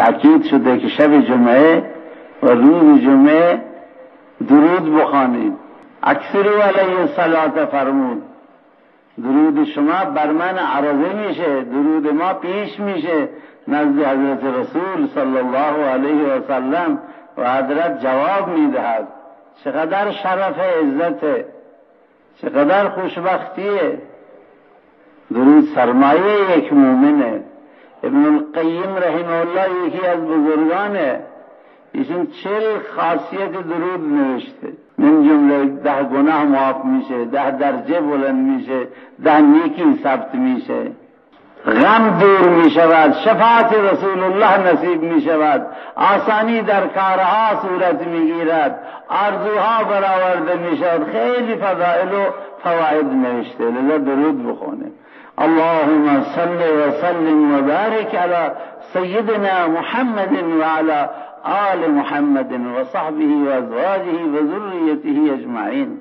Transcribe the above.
تأکید شده که شب جمعه و روز جمعه درود بخوانید. اکثروا علیه الصلاة فرمود درود شما بر من عرضه میشه، درود ما پیش میشه نزد حضرت رسول صلی الله علیه و سلم و حضرت جواب میدهد. چقدر شرف عزته، چقدر خوشبختیه. درود سرمایه یک مومنه. ابن القیم رحمه الله یکی از بزرگانه، ایشون 40 خاصیت درود نوشته. من جمله 10 گناه معاف میشه، 10 درجه بلند میشه، 10 نیکی ثبت میشه، غم دور میشود، شفاعت رسول الله نصیب میشود، آسانی در کارها صورت میگیرد، آرزوها برآورده میشود. خیلی فضائل و فواید نوشته، لذا درود بخونه. اللهم صل وسلم وبارك على سيدنا محمد وعلى آل محمد وصحبه وأزواجه وذريته أجمعين.